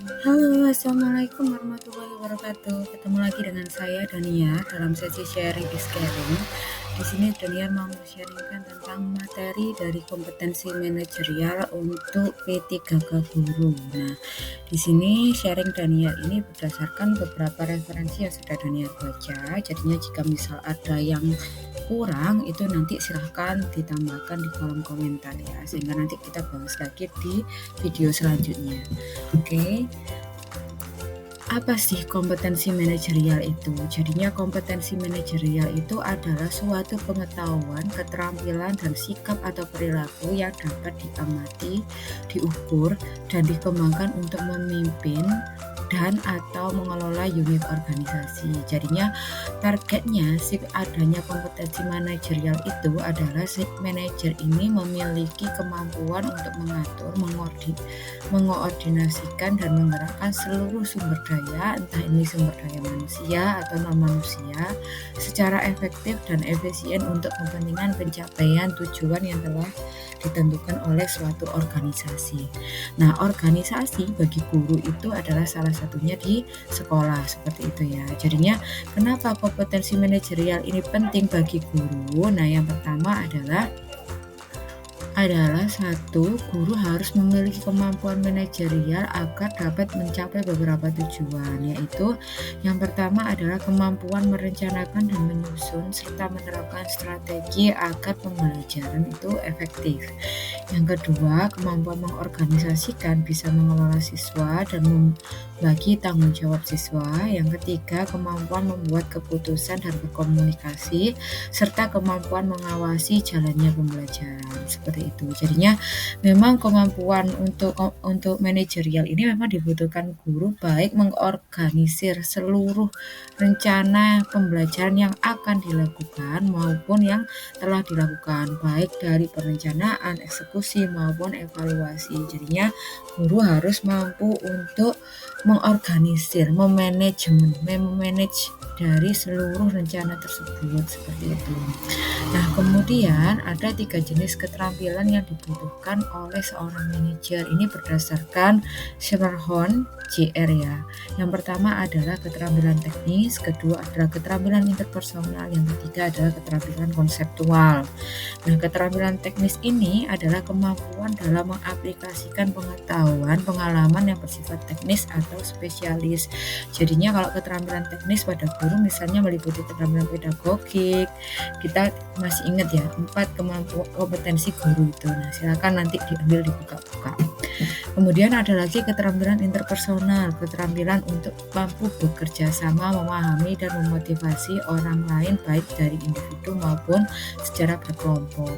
Halo, assalamualaikum warahmatullahi wabarakatuh. Ketemu lagi dengan saya Dania dalam sesi sharing is caring. Di sini Dania mau sharingkan tentang materi dari kompetensi manajerial untuk P3K Guru. Nah, di sini sharing Dania ini berdasarkan beberapa referensi yang sudah Dania baca. Jadinya jika misal ada yang kurang itu nanti silahkan ditambahkan di kolom komentar ya, sehingga nanti kita bahas lagi di video selanjutnya. Oke. Apa sih kompetensi manajerial itu? Jadinya kompetensi manajerial itu adalah suatu pengetahuan, keterampilan, dan sikap atau perilaku yang dapat diamati, diukur, dan dikembangkan untuk memimpin dan atau mengelola unit organisasi. Jadinya targetnya si adanya kompetensi manajerial itu adalah si manajer ini memiliki kemampuan untuk mengatur, mengoordinasikan dan menggerakkan seluruh sumber daya, entah ini sumber daya manusia atau non-manusia, secara efektif dan efisien untuk kepentingan pencapaian tujuan yang telah ditentukan oleh suatu organisasi. Nah, organisasi bagi guru itu adalah salah satunya di sekolah, seperti itu ya. Jadinya kenapa kompetensi manajerial ini penting bagi guru? Nah, yang pertama adalah satu, guru harus memiliki kemampuan manajerial agar dapat mencapai beberapa tujuan, yaitu yang pertama adalah kemampuan merencanakan dan menyusun serta menerapkan strategi agar pembelajaran itu efektif. Yang kedua, kemampuan mengorganisasikan, bisa mengelola siswa dan membagi tanggung jawab siswa. Yang ketiga, kemampuan membuat keputusan dan berkomunikasi serta kemampuan mengawasi jalannya pembelajaran, seperti itu. Jadinya memang kemampuan untuk manajerial ini memang dibutuhkan guru, baik mengorganisir seluruh rencana pembelajaran yang akan dilakukan maupun yang telah dilakukan, baik dari perencanaan, eksekusi maupun evaluasi. Jadinya guru harus mampu untuk mengorganisir, memanage dari seluruh rencana tersebut, seperti itu. Nah, kemudian ada 3 jenis keterampilan yang dibutuhkan oleh seorang manajer. Ini berdasarkan Schermerhorn, JR ya. Yang pertama adalah keterampilan teknis, kedua adalah keterampilan interpersonal, yang ketiga adalah keterampilan konseptual. Nah, keterampilan teknis ini adalah kemampuan dalam mengaplikasikan pengetahuan, pengalaman yang bersifat teknis atau spesialis. Jadinya kalau keterampilan teknis pada guru misalnya meliputi keterampilan pedagogik, kita masih ingat ya 4 kompetensi guru itu. Nah, silakan nanti diambil dibuka-buka. Kemudian ada lagi keterampilan interpersonal, keterampilan untuk mampu bekerja sama, memahami dan memotivasi orang lain baik dari individu maupun secara berkelompok.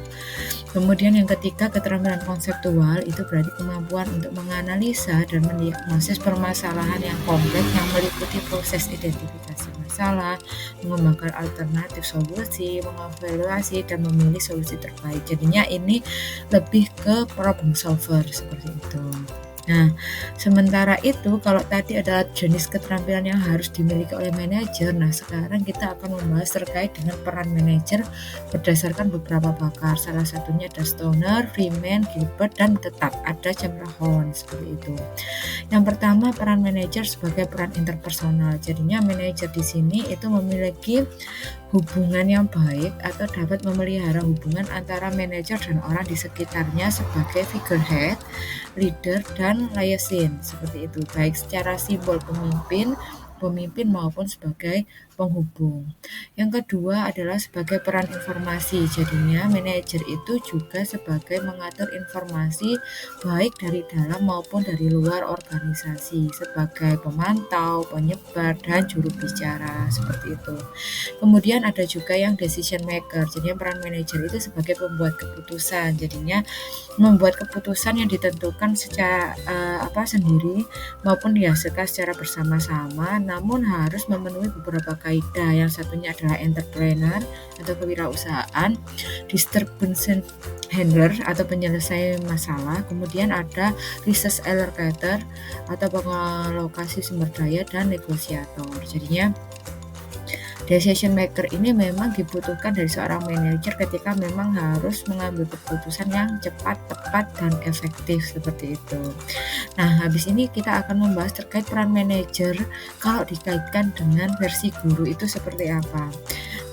Kemudian yang ketiga, keterampilan konseptual, itu berarti kemampuan untuk menganalisa dan mendiagnosis permasalahan yang kompleks yang meliputi proses identifikasi masalah, mengembangkan alternatif solusi, mengevaluasi dan memilih solusi terbaik. Jadinya ini lebih ke problem solver, seperti itu. Nah, sementara itu kalau tadi adalah jenis keterampilan yang harus dimiliki oleh manajer, nah sekarang kita akan membahas terkait dengan peran manajer berdasarkan beberapa pakar. Salah satunya ada Stoner, Freeman, Gilbert, dan tetap ada Schermerhorn, seperti itu. Yang pertama, peran manajer sebagai peran interpersonal. Jadinya manajer di sini itu memiliki hubungan yang baik atau dapat memelihara hubungan antara manajer dan orang di sekitarnya sebagai figurehead, leader, dan liaison, seperti itu, baik secara simbol pemimpin maupun sebagai penghubung. Yang kedua adalah sebagai peran informasi. Jadinya manajer itu juga sebagai mengatur informasi baik dari dalam maupun dari luar organisasi, sebagai pemantau, penyebar, dan juru bicara, seperti itu. Kemudian ada juga yang decision maker. Jadinya peran manajer itu sebagai pembuat keputusan. Jadinya membuat keputusan yang ditentukan secara sendiri maupun dihasilkan secara bersama-sama, namun harus memenuhi beberapa kaidah. Yang satunya adalah entrepreneur atau kewirausahaan, disturbance handler atau penyelesai masalah, kemudian ada resource allocator atau pengalokasi sumber daya, dan negosiator. Jadinya Decision maker ini memang dibutuhkan dari seorang manajer ketika memang harus mengambil keputusan yang cepat, tepat, dan efektif seperti itu. Nah, habis ini kita akan membahas terkait peran manajer kalau dikaitkan dengan versi guru itu seperti apa.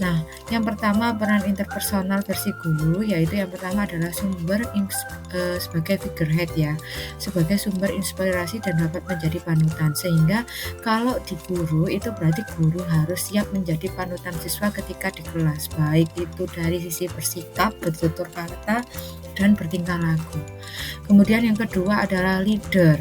Nah, yang pertama peran interpersonal versi guru, yaitu yang pertama adalah sebagai figurehead ya, sebagai sumber inspirasi dan dapat menjadi panutan. Sehingga kalau di guru itu berarti guru harus siap menjadi panutan siswa ketika di kelas, baik itu dari sisi bersikap, bertutur kata, dan bertingkah laku. Kemudian yang kedua adalah leader.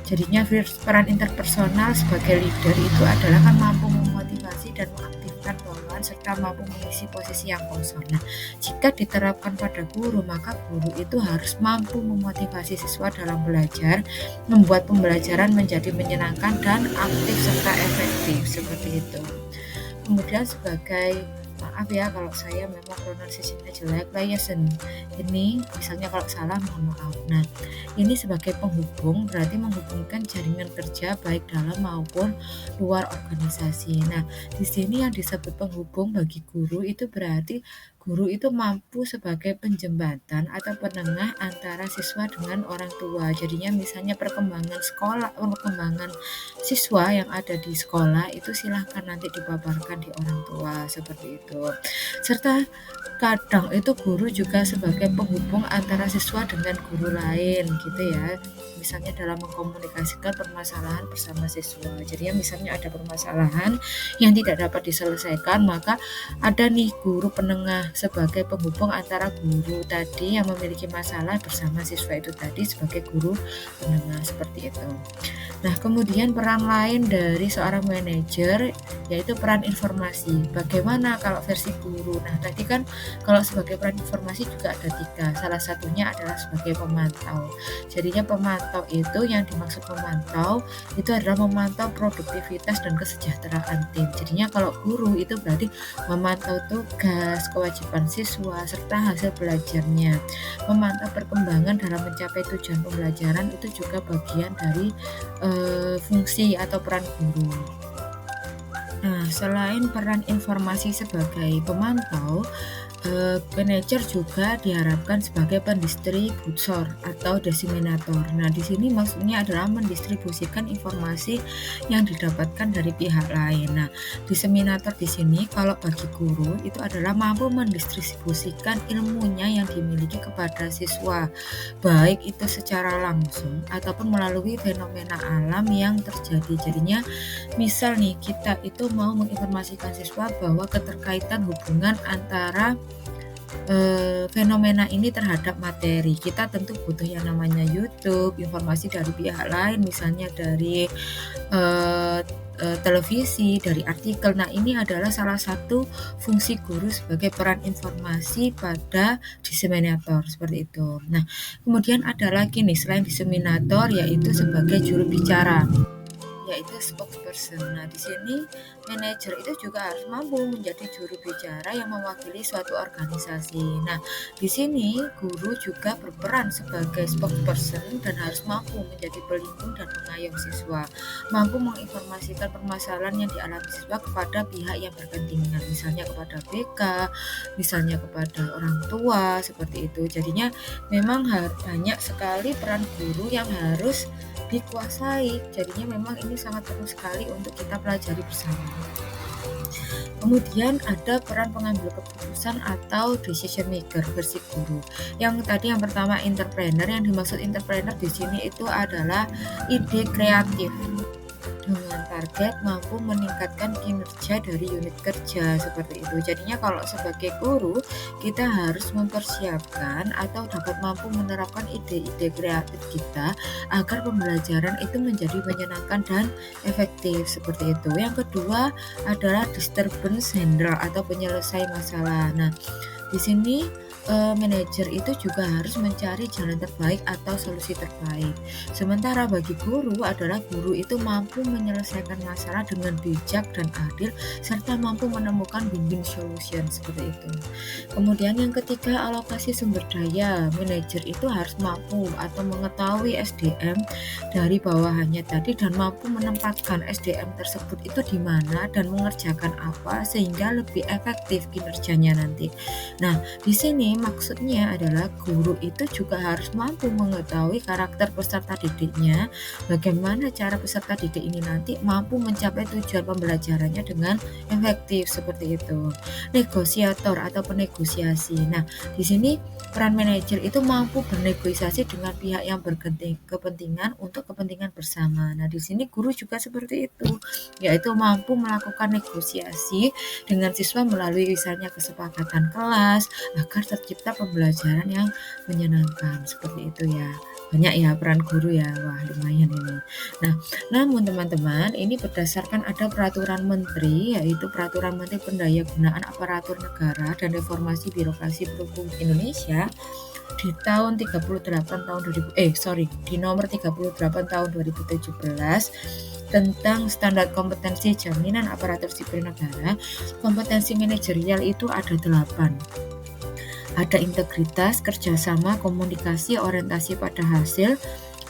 Jadinya peran interpersonal sebagai leader itu adalah kan mampu memotivasi dan mengaktifkan bawahan serta mampu mengisi posisi yang kosong. Nah, jika diterapkan pada guru, maka guru itu harus mampu memotivasi siswa dalam belajar, membuat pembelajaran menjadi menyenangkan dan aktif serta efektif seperti itu. Kemudian sebagai maaf ya kalau saya memang pronunciation-nya jelek, liaison. Ini misalnya kalau salah mohon maaf. Nah, ini sebagai penghubung berarti menghubungkan jaringan kerja baik dalam maupun luar organisasi. Nah, di sini yang disebut penghubung bagi guru itu berarti guru itu mampu sebagai penjembatan atau penengah antara siswa dengan orang tua. Jadinya misalnya perkembangan siswa yang ada di sekolah itu silahkan nanti dipaparkan di orang tua seperti itu. Serta kadang itu guru juga sebagai penghubung antara siswa dengan guru lain gitu ya. Misalnya dalam mengkomunikasikan permasalahan bersama siswa. Jadinya misalnya ada permasalahan yang tidak dapat diselesaikan, maka ada nih guru penengah sebagai penghubung antara guru tadi yang memiliki masalah bersama siswa itu tadi sebagai guru penengah seperti itu. Nah, kemudian peran lain dari seorang manajer yaitu peran informasi. Bagaimana kalau versi guru? Nah, tadi kan kalau sebagai peran informasi juga ada 3. Salah satunya adalah sebagai pemantau. Jadinya pemantau itu yang dimaksud pemantau itu adalah memantau produktivitas dan kesejahteraan tim. Jadinya kalau guru itu berarti memantau tugas, kewajiban siswa, serta hasil belajarnya. Memantau perkembangan dalam mencapai tujuan pembelajaran itu juga bagian dari fungsi atau peran guru. Nah, selain peran informasi sebagai pemantau, manajer juga diharapkan sebagai pendistributor atau diseminator. Nah, di sini maksudnya adalah mendistribusikan informasi yang didapatkan dari pihak lain. Nah, diseminator di sini kalau bagi guru itu adalah mampu mendistribusikan ilmunya yang dimiliki kepada siswa, baik itu secara langsung ataupun melalui fenomena alam yang terjadi. Jadinya, misal nih kita itu mau menginformasikan siswa bahwa keterkaitan hubungan antara fenomena ini terhadap materi. Kita tentu butuh yang namanya YouTube, informasi dari pihak lain, misalnya dari televisi, dari artikel. Nah, ini adalah salah satu fungsi guru sebagai peran informasi pada diseminator seperti itu. Nah, kemudian ada lagi nih selain diseminator yaitu sebagai juru bicara, yaitu spokesperson. Nah, di sini manajer itu juga harus mampu menjadi juru bicara yang mewakili suatu organisasi. Nah, di sini guru juga berperan sebagai spokesperson dan harus mampu menjadi pelindung dan pengayom siswa, mampu menginformasikan permasalahan yang dialami siswa kepada pihak yang berkepentingan, misalnya kepada BK, misalnya kepada orang tua, seperti itu. Jadinya memang banyak sekali peran guru yang harus dikuasai. Jadinya memang ini sangat perlu sekali untuk kita pelajari bersama. Kemudian ada peran pengambil keputusan atau decision maker versi guru. Yang pertama entrepreneur, yang dimaksud entrepreneur di sini itu adalah ide kreatif dengan target mampu meningkatkan kinerja dari unit kerja seperti itu. Jadinya kalau sebagai guru kita harus mempersiapkan atau dapat mampu menerapkan ide-ide kreatif kita agar pembelajaran itu menjadi menyenangkan dan efektif seperti itu. Yang kedua adalah disturbance handler atau penyelesai masalah. Nah, di sini manajer itu juga harus mencari jalan terbaik atau solusi terbaik. Sementara bagi guru adalah guru itu mampu menyelesaikan masalah dengan bijak dan adil serta mampu menemukan win-win solution seperti itu. Kemudian yang ketiga, alokasi sumber daya. Manajer itu harus mampu atau mengetahui SDM dari bawahannya tadi dan mampu menempatkan SDM tersebut itu di mana dan mengerjakan apa sehingga lebih efektif kinerjanya nanti. Nah, di sini maksudnya adalah guru itu juga harus mampu mengetahui karakter peserta didiknya, bagaimana cara peserta didik ini nanti mampu mencapai tujuan pembelajarannya dengan efektif seperti itu. Negosiator atau penegosiasi. Nah, di sini peran manajer itu mampu bernegosiasi dengan pihak yang berkepentingan untuk kepentingan bersama. Nah, di sini guru juga seperti itu, yaitu mampu melakukan negosiasi dengan siswa melalui misalnya kesepakatan kelas agar tercipta pembelajaran yang menyenangkan seperti itu ya. Banyak ya peran guru ya, wah lumayan ini. Nah, namun teman-teman ini berdasarkan ada peraturan menteri, yaitu peraturan menteri pendayagunaan aparatur negara dan reformasi birokrasi Republik Indonesia di tahun 38 tahun 2000 di nomor 38 tahun 2017 tentang standar kompetensi jaminan aparatur sipil negara. Kompetensi manajerial itu ada 8. Ada integritas, kerjasama, komunikasi, orientasi pada hasil,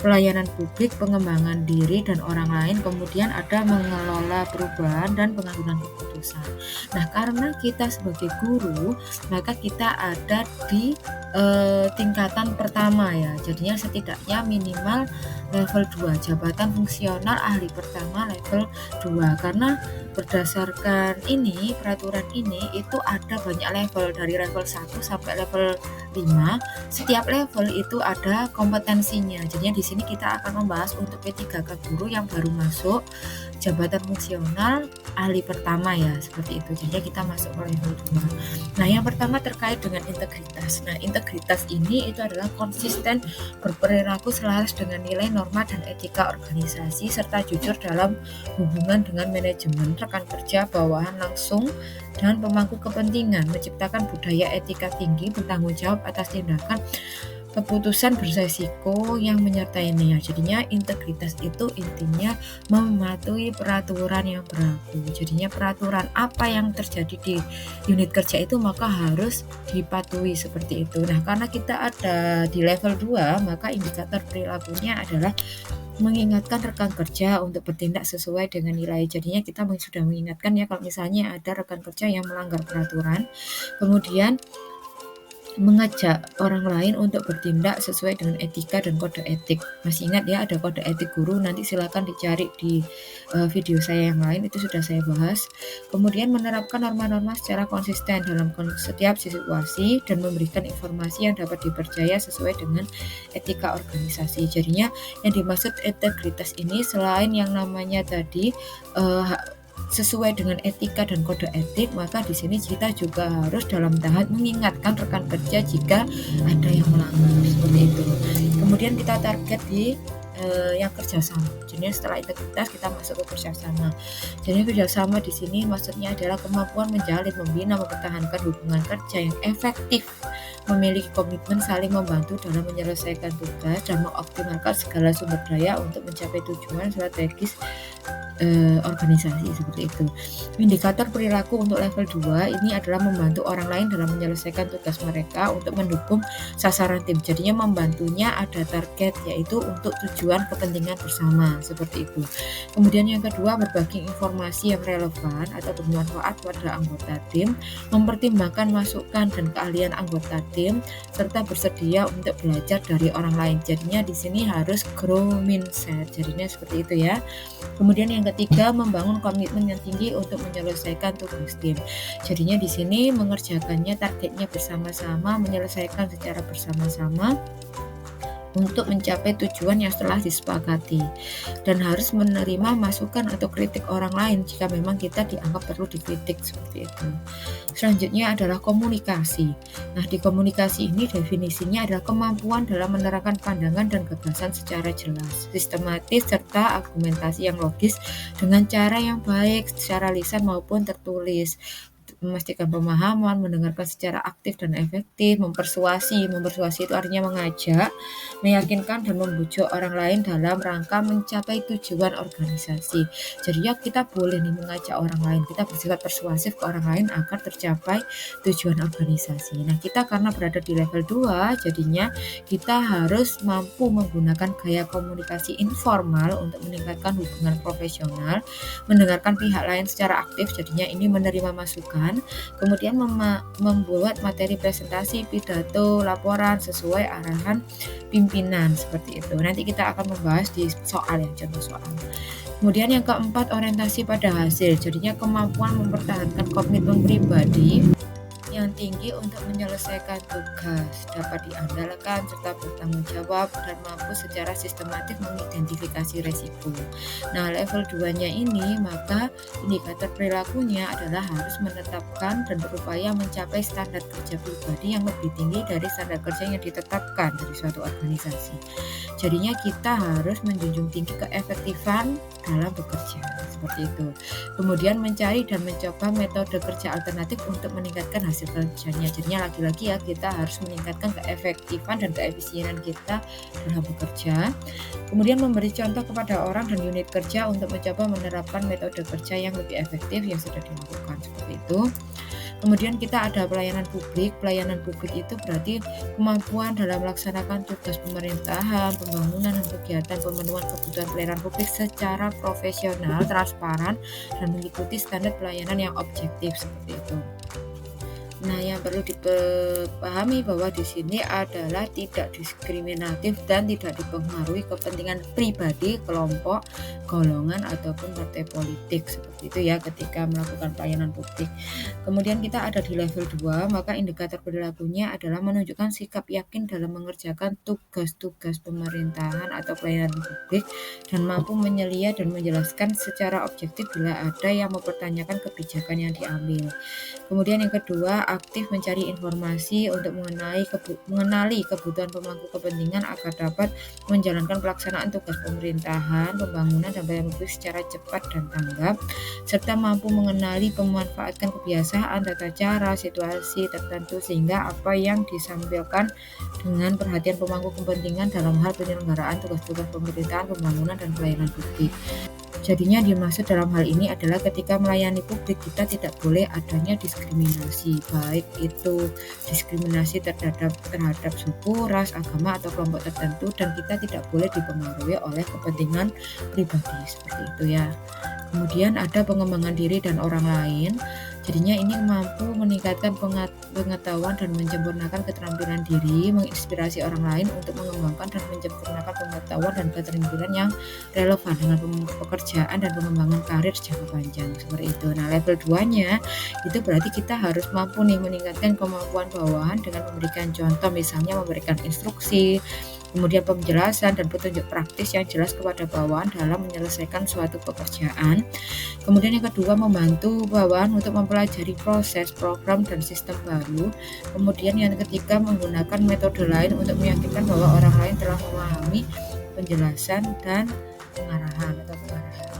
pelayanan publik, pengembangan diri dan orang lain, kemudian ada mengelola perubahan dan pengambilan keputusan. Nah, karena kita sebagai guru, maka kita ada di tingkatan pertama ya. Jadinya setidaknya minimal level 2, jabatan fungsional ahli pertama level 2. Karena berdasarkan ini, peraturan ini itu ada banyak level dari level 1 sampai level 5. Setiap level itu ada kompetensinya. Jadinya di sini kita akan membahas untuk P3K guru yang baru masuk jabatan fungsional ahli pertama ya, seperti itu. Jadi kita masuk ke level 2. Nah, yang pertama terkait dengan integritas. Nah, integritas ini itu adalah konsisten berperilaku selaras dengan nilai norma dan etika organisasi serta jujur dalam hubungan dengan manajemen, rekan kerja, bawahan langsung dan pemangku kepentingan, menciptakan budaya etika tinggi, bertanggung jawab atas tindakan keputusan beresiko yang menyertainya. Jadinya integritas itu intinya mematuhi peraturan yang berlaku. Jadinya peraturan apa yang terjadi di unit kerja itu maka harus dipatuhi seperti itu. Nah, karena kita ada di level 2, maka indikator perilakunya adalah mengingatkan rekan kerja untuk bertindak sesuai dengan nilai. Jadinya kita sudah mengingatkan ya kalau misalnya ada rekan kerja yang melanggar peraturan, kemudian mengajak orang lain untuk bertindak sesuai dengan etika dan kode etik. Masih ingat ya ada kode etik guru, nanti silakan dicari di video saya yang lain, itu sudah saya bahas. Kemudian menerapkan norma-norma secara konsisten dalam setiap situasi dan memberikan informasi yang dapat dipercaya sesuai dengan etika organisasi. Jadinya yang dimaksud integritas ini selain yang namanya tadi sesuai dengan etika dan kode etik, maka di sini kita juga harus dalam tahap mengingatkan rekan kerja jika ada yang melanggar seperti itu. Kemudian kita target di yang kerjasama. Jadi setelah integritas kita masuk ke kerjasama. Jadi kerjasama di sini maksudnya adalah kemampuan menjalin, membina, mempertahankan hubungan kerja yang efektif, memiliki komitmen saling membantu dalam menyelesaikan tugas dan mengoptimalkan segala sumber daya untuk mencapai tujuan strategis organisasi seperti itu. Indikator perilaku untuk level 2 ini adalah membantu orang lain dalam menyelesaikan tugas mereka untuk mendukung sasaran tim. Jadinya membantunya ada target yaitu untuk tujuan kepentingan bersama seperti itu. Kemudian yang kedua, berbagi informasi yang relevan atau bermanfaat pada anggota tim, mempertimbangkan masukan dan keahlian anggota tim serta bersedia untuk belajar dari orang lain. Jadinya di sini harus grow mindset. Jadinya seperti itu ya. Kemudian yang ketiga, membangun komitmen yang tinggi untuk menyelesaikan tugas tim. Jadinya di sini mengerjakannya targetnya bersama-sama, menyelesaikan secara bersama-sama untuk mencapai tujuan yang telah disepakati, dan harus menerima masukan atau kritik orang lain jika memang kita dianggap perlu dikritik seperti itu. Selanjutnya adalah komunikasi. Nah, di komunikasi ini definisinya adalah kemampuan dalam menerangkan pandangan dan gagasan secara jelas, sistematis serta argumentasi yang logis dengan cara yang baik secara lisan maupun tertulis. memastikan pemahaman, mendengarkan secara aktif dan efektif, mempersuasi itu artinya mengajak, meyakinkan dan membujuk orang lain dalam rangka mencapai tujuan organisasi. Jadi ya kita boleh nih mengajak orang lain, kita bersifat persuasif ke orang lain agar tercapai tujuan organisasi. Nah, kita karena berada di level 2, jadinya kita harus mampu menggunakan gaya komunikasi informal untuk meningkatkan hubungan profesional, mendengarkan pihak lain secara aktif, jadinya ini menerima masukan, kemudian membuat materi presentasi, pidato, laporan sesuai arahan pimpinan seperti itu. Nanti kita akan membahas di soal yang contoh soal. Kemudian yang keempat, orientasi pada hasil. Jadinya kemampuan mempertahankan komitmen pribadi yang tinggi untuk menyelesaikan tugas, dapat diandalkan serta bertanggung jawab dan mampu secara sistematis mengidentifikasi resiko. Nah, level 2-nya ini, maka indikator perilakunya adalah harus menetapkan dan berupaya mencapai standar kerja pribadi yang lebih tinggi dari standar kerja yang ditetapkan dari suatu organisasi. Jadinya kita harus menjunjung tinggi keefektifan dalam bekerja, seperti itu. Kemudian mencari dan mencoba metode kerja alternatif untuk meningkatkan hasil kerjanya. Jadinya lagi-lagi ya, kita harus meningkatkan keefektifan dan keefisienan kita dalam bekerja. Kemudian memberi contoh kepada orang dan unit kerja untuk mencoba menerapkan metode kerja yang lebih efektif yang sudah dilakukan, seperti itu. Kemudian kita ada pelayanan publik. Pelayanan publik itu berarti kemampuan dalam melaksanakan tugas pemerintahan, pembangunan dan kegiatan pemenuhan kebutuhan pelayanan publik secara profesional, transparan, dan mengikuti standar pelayanan yang objektif, seperti itu. Nah, yang perlu dipahami bahwa di sini adalah tidak diskriminatif dan tidak dipengaruhi kepentingan pribadi, kelompok, golongan ataupun partai politik, seperti itu ya ketika melakukan pelayanan publik. Kemudian kita ada di level 2, maka indikator perilakunya adalah menunjukkan sikap yakin dalam mengerjakan tugas-tugas pemerintahan atau pelayanan publik dan mampu menyelia dan menjelaskan secara objektif bila ada yang mempertanyakan kebijakan yang diambil. Kemudian yang kedua, aktif mencari informasi untuk mengenali kebutuhan pemangku kepentingan agar dapat menjalankan pelaksanaan tugas pemerintahan, pembangunan dan pelayanan publik secara cepat dan tanggap, serta mampu mengenali memanfaatkan kebiasaan, tata cara, situasi tertentu sehingga apa yang disampaikan dengan perhatian pemangku kepentingan dalam hal penyelenggaraan tugas-tugas pemerintahan, pembangunan dan pelayanan publik. Jadinya dimaksud dalam hal ini adalah ketika melayani publik kita tidak boleh adanya diskriminasi, baik itu diskriminasi terhadap suku, ras, agama atau kelompok tertentu, dan kita tidak boleh dipengaruhi oleh kepentingan pribadi, seperti itu ya. Kemudian ada pengembangan diri dan orang lain. Jadinya ini mampu meningkatkan pengetahuan dan menyempurnakan keterampilan diri, menginspirasi orang lain untuk mengembangkan dan menyempurnakan pengetahuan dan keterampilan yang relevan dengan pekerjaan dan pengembangan karir jangka panjang, seperti itu. Nah, level 2-nya itu berarti kita harus mampu nih meningkatkan kemampuan bawahan dengan memberikan contoh, misalnya memberikan instruksi, kemudian penjelasan dan petunjuk praktis yang jelas kepada bawahan dalam menyelesaikan suatu pekerjaan. Kemudian yang kedua, membantu bawahan untuk mempelajari proses, program, dan sistem baru. Kemudian yang ketiga, menggunakan metode lain untuk meyakinkan bahwa orang lain telah memahami penjelasan dan pengarahan.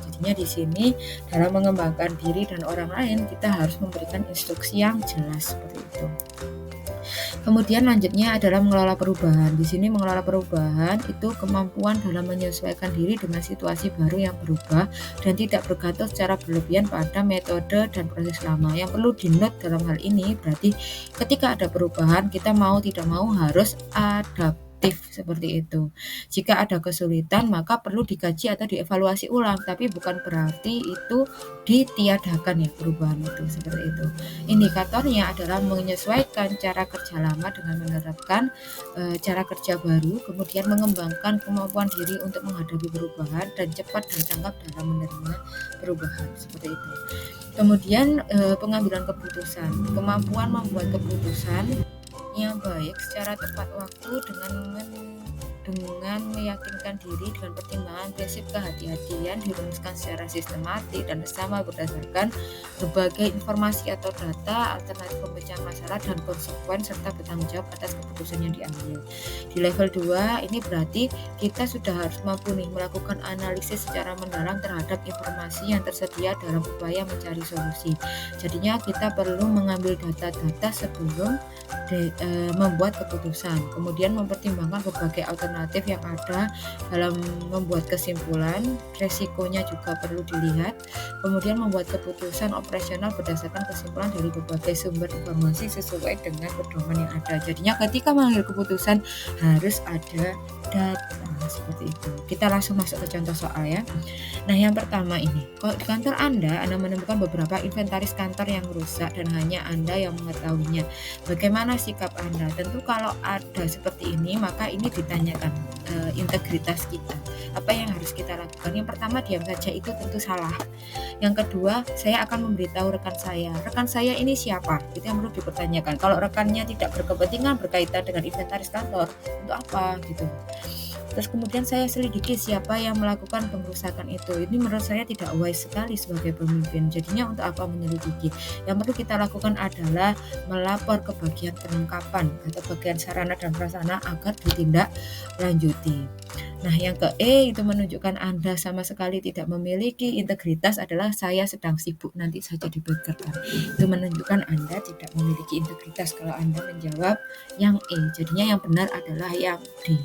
Jadinya di sini dalam mengembangkan diri dan orang lain kita harus memberikan instruksi yang jelas, seperti itu. Kemudian lanjutnya adalah mengelola perubahan. Di sini mengelola perubahan itu kemampuan dalam menyesuaikan diri dengan situasi baru yang berubah dan tidak bergantung secara berlebihan pada metode dan proses lama. Yang perlu di-note dalam hal ini berarti ketika ada perubahan kita mau tidak mau harus adaptif, seperti itu. Jika ada kesulitan maka perlu dikaji atau dievaluasi ulang, tapi bukan berarti itu ditiadakan ya perubahan itu, seperti itu. Indikatornya adalah menyesuaikan cara kerja lama dengan menerapkan cara kerja baru, kemudian mengembangkan kemampuan diri untuk menghadapi perubahan dan cepat dan tanggap dalam menerima perubahan, seperti itu. Kemudian pengambilan keputusan, kemampuan membuat keputusan yang baik secara tepat waktu dengan dengan meyakinkan diri dengan pertimbangan prinsip kehati-hatian dirumuskan secara sistematik dan bersama berdasarkan berbagai informasi atau data, alternatif pemecahan masalah dan konsekuen serta bertanggung jawab atas keputusan yang diambil. Di level 2 ini berarti kita sudah harus mampu nih melakukan analisis secara mendalam terhadap informasi yang tersedia dalam upaya mencari solusi. Jadinya kita perlu mengambil data-data sebelum membuat keputusan, kemudian mempertimbangkan berbagai alternatif yang ada dalam membuat kesimpulan, resikonya juga perlu dilihat, kemudian membuat keputusan operasional berdasarkan kesimpulan dari berbagai sumber informasi sesuai dengan pedoman yang ada. Jadinya ketika mengambil keputusan harus ada data seperti itu. Kita langsung masuk ke contoh soal ya. Nah, yang pertama ini, kalau di kantor Anda menemukan beberapa inventaris kantor yang rusak dan hanya Anda yang mengetahuinya. Bagaimana sikap Anda? Tentu kalau ada seperti ini, maka ini ditanyakan integritas kita. Apa yang harus kita lakukan? Yang pertama, diam saja itu tentu salah. Yang kedua, saya akan memberitahu rekan saya. Rekan saya ini siapa? Itu yang perlu dipertanyakan. Kalau rekannya tidak berkepentingan berkaitan dengan inventaris kantor, untuk apa gitu. Terus kemudian saya selidiki siapa yang melakukan pengrusakan itu. Ini menurut saya tidak wise sekali sebagai pemimpin. Jadinya untuk apa menyelidiki? Yang perlu kita lakukan adalah melapor ke bagian perlengkapan atau bagian sarana dan prasarana agar ditindak lanjuti. Nah, yang ke E itu menunjukkan Anda sama sekali tidak memiliki integritas adalah saya sedang sibuk, nanti saja dibekerkan. Itu menunjukkan Anda tidak memiliki integritas kalau Anda menjawab yang E. Jadinya yang benar adalah yang D.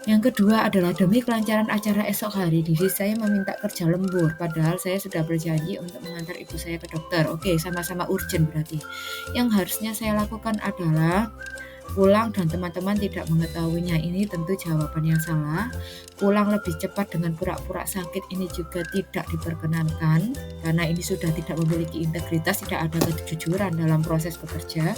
Yang kedua adalah demi kelancaran acara esok hari, diri saya meminta kerja lembur, padahal saya sudah berjanji untuk mengantar ibu saya ke dokter. Oke, sama-sama urgent berarti. Yang harusnya saya lakukan adalah pulang dan teman-teman tidak mengetahuinya. Ini tentu jawaban yang salah. Pulang lebih cepat dengan pura-pura sakit ini juga tidak diperkenankan karena ini sudah tidak memiliki integritas, tidak ada kejujuran dalam proses bekerja.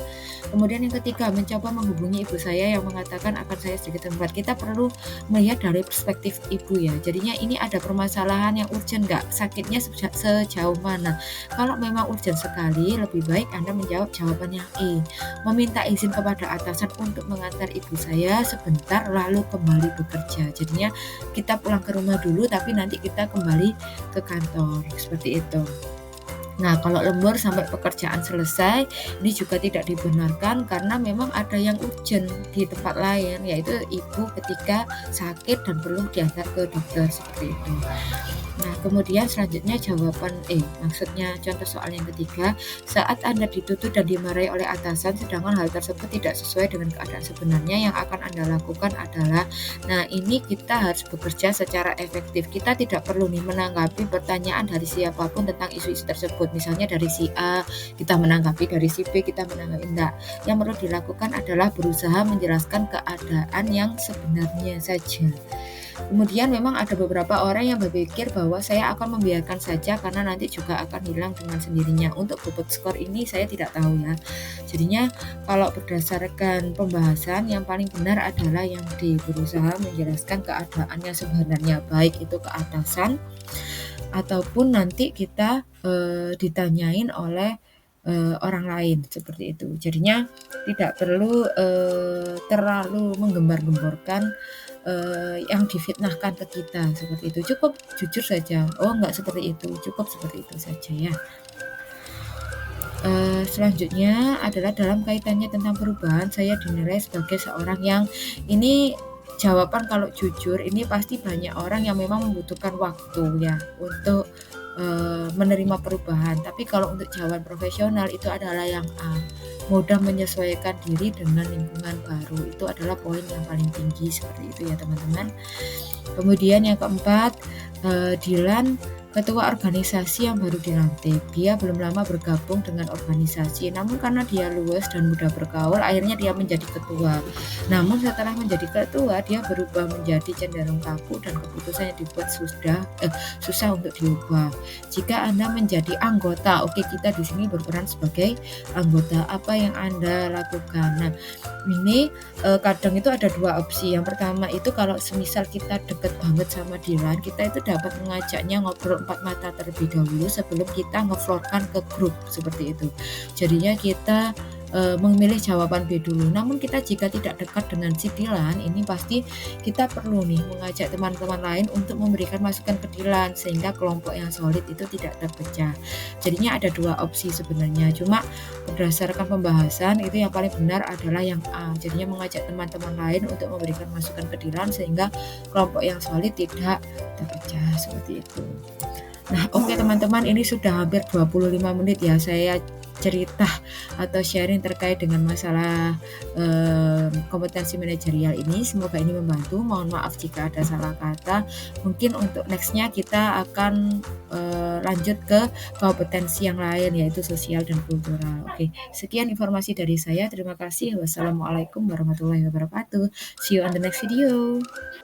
Kemudian yang ketiga, mencoba menghubungi ibu saya yang mengatakan akan saya sedikit terlambat. Kita perlu melihat dari perspektif ibu ya. Jadinya ini ada permasalahan yang urgent nggak? Sakitnya sejauh mana? Kalau memang urgent sekali, lebih baik Anda menjawab jawaban yang E. Meminta izin kepada atasan untuk mengantar ibu saya sebentar lalu kembali bekerja. Jadinya kita pulang ke rumah dulu tapi nanti kita kembali ke kantor seperti itu. Nah, kalau lembur sampai pekerjaan selesai ini juga tidak dibenarkan karena memang ada yang urgent di tempat lain, yaitu ibu ketika sakit dan perlu diantar ke dokter seperti itu. Nah, kemudian selanjutnya jawaban E, maksudnya contoh soal yang ketiga, saat Anda dituntut dan dimarahi oleh atasan sedangkan hal tersebut tidak sesuai dengan keadaan sebenarnya, yang akan Anda lakukan adalah, nah ini kita harus bekerja secara efektif. Kita tidak perlu nih menanggapi pertanyaan dari siapapun tentang isu-isu tersebut, misalnya dari si A, kita menanggapi dari si B, kita menanggapi enggak. Yang perlu dilakukan adalah berusaha menjelaskan keadaan yang sebenarnya saja. Kemudian memang ada beberapa orang yang berpikir bahwa saya akan membiarkan saja karena nanti juga akan hilang dengan sendirinya. Untuk bobot skor ini saya tidak tahu ya. Jadinya kalau berdasarkan pembahasan yang paling benar adalah yang D, berusaha menjelaskan keadaan yang sebenarnya, baik itu ke atasan ataupun nanti kita ditanyain oleh orang lain seperti itu. Jadinya tidak perlu terlalu menggembar-gemborkan yang difitnahkan ke kita seperti itu. Cukup jujur saja, oh enggak seperti itu, cukup seperti itu saja ya. Selanjutnya adalah dalam kaitannya tentang perubahan, saya dinilai sebagai seorang yang ini jawaban kalau jujur ini pasti banyak orang yang memang membutuhkan waktu ya untuk menerima perubahan. Tapi kalau untuk jawaban profesional itu adalah yang A, mudah menyesuaikan diri dengan lingkungan baru. Itu adalah poin yang paling tinggi seperti itu ya teman-teman. Kemudian yang keempat, Dilan ketua organisasi yang baru dilantik. Dia belum lama bergabung dengan organisasi, namun karena dia luwes dan mudah bergaul, akhirnya dia menjadi ketua. Namun setelah menjadi ketua, dia berubah menjadi cenderung kaku dan keputusan yang dibuat susah untuk diubah. Jika Anda menjadi anggota, oke, kita di sini berperan sebagai anggota. Apa yang Anda lakukan? Nah, ini kadang itu ada dua opsi. Yang pertama itu kalau semisal kita deket banget sama Dilan, kita itu dapat mengajaknya ngobrol 4 mata terlebih dahulu sebelum kita ngeflorkan ke grup seperti itu. Jadinya kita memilih jawaban B dulu. Namun kita jika tidak dekat dengan si Dilan, ini pasti kita perlu nih mengajak teman-teman lain untuk memberikan masukan ke Dilan sehingga kelompok yang solid itu tidak terpecah. Jadinya ada 2 opsi sebenarnya, cuma berdasarkan pembahasan itu yang paling benar adalah yang A. Jadinya mengajak teman-teman lain untuk memberikan masukan ke Dilan sehingga kelompok yang solid tidak terpecah, seperti itu. Nah, oke teman-teman, ini sudah hampir 25 menit ya saya cerita atau sharing terkait dengan masalah kompetensi manajerial ini. Semoga ini membantu. Mohon maaf jika ada salah kata. Mungkin untuk nextnya kita akan lanjut ke kompetensi yang lain yaitu sosial dan kultural. Oke, sekian informasi dari saya. Terima kasih. Wassalamualaikum warahmatullahi wabarakatuh. See you on the next video.